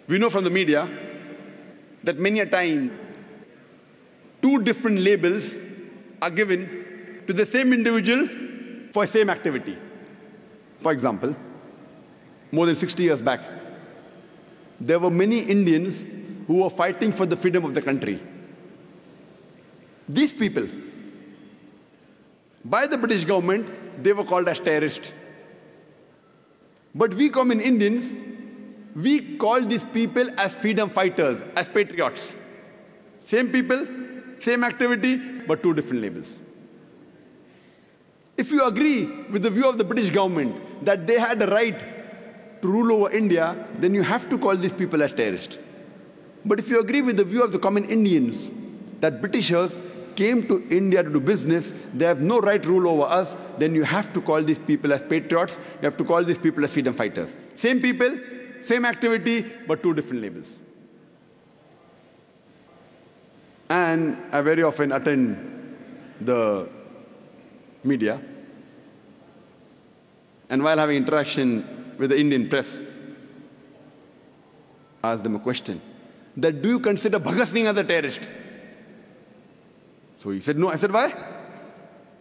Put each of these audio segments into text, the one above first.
We know from the media that many a time, two different labels are given to the same individual for the same activity. For example, more than 60 years back, there were many Indians who were fighting for the freedom of the country. These people, by the British government, they were called as terrorists. But we common Indians, we call these people as freedom fighters, as patriots. Same people, same activity, but two different labels. If you agree with the view of the British government that they had the right to rule over India, then you have to call these people as terrorists. But if you agree with the view of the common Indians that Britishers came to India to do business, they have no right to rule over us, then you have to call these people as patriots, you have to call these people as freedom fighters. Same people, same activity, but two different labels. And I very often attend the media, and while having interaction with the Indian press, I asked them a question, that do you consider Bhagat Singh as a terrorist? So he said, no. I said, why?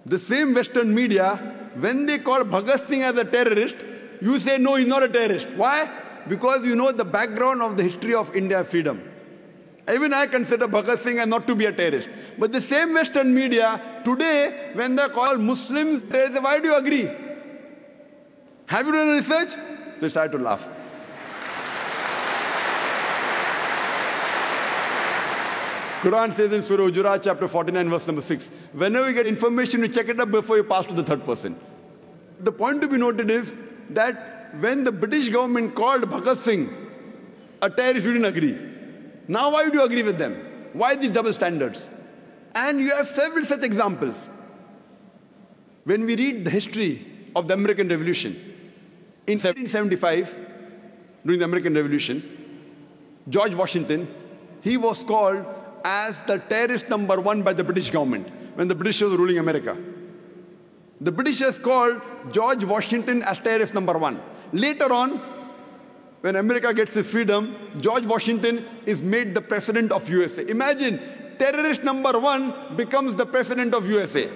The same Western media, when they call Bhagat Singh as a terrorist, you say, no, he's not a terrorist. Why? Because you know the background of the history of India's freedom. Even I consider Bhagat Singh as not to be a terrorist. But the same Western media, today, when they call Muslims terrorists, why do you agree? Have you done research? They start to laugh. Quran says in Surah Hujurat, chapter 49, verse number 6, whenever you get information, you check it up before you pass to the third person. The point to be noted is that when the British government called Bhagat Singh a terrorist, you didn't agree. Now why do you agree with them? Why these double standards? And you have several such examples. When we read the history of the American Revolution, in 1775, during the American Revolution, George Washington, he was called as the terrorist number one by the British government when the Britishers were ruling America. The Britishers called George Washington as terrorist number one. Later on, when America gets its freedom, George Washington is made the president of USA. Imagine, terrorist number one becomes the president of USA.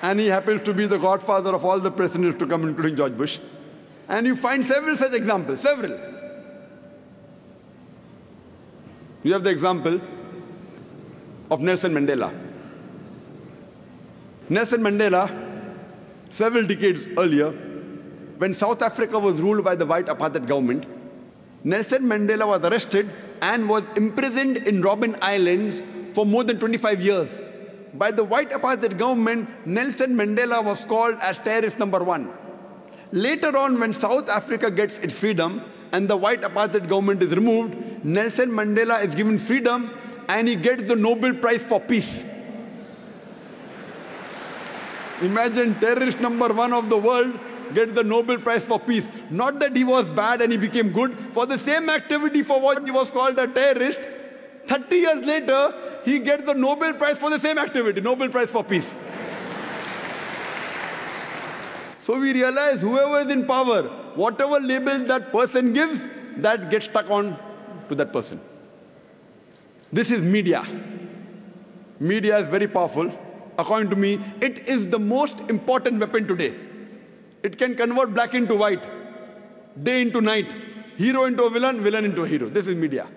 And he happens to be the godfather of all the presidents to come, including George Bush. And you find several such examples, several. You have the example of Nelson Mandela. Nelson Mandela, several decades earlier, when South Africa was ruled by the white apartheid government, Nelson Mandela was arrested and was imprisoned in Robben Islands for more than 25 years. By the white apartheid government, Nelson Mandela was called as terrorist number one. Later on, when South Africa gets its freedom and the white apartheid government is removed, Nelson Mandela is given freedom and he gets the Nobel Prize for Peace. Imagine terrorist number one of the world gets the Nobel Prize for Peace. Not that he was bad and he became good. For the same activity for what he was called a terrorist, 30 years later, he gets the Nobel Prize for the same activity, Nobel Prize for Peace. So we realize whoever is in power, whatever label that person gives, that gets stuck on to that person. This is media. Media is very powerful. According to me, it is the most important weapon today. It can convert black into white, day into night, hero into a villain, villain into a hero. This is media.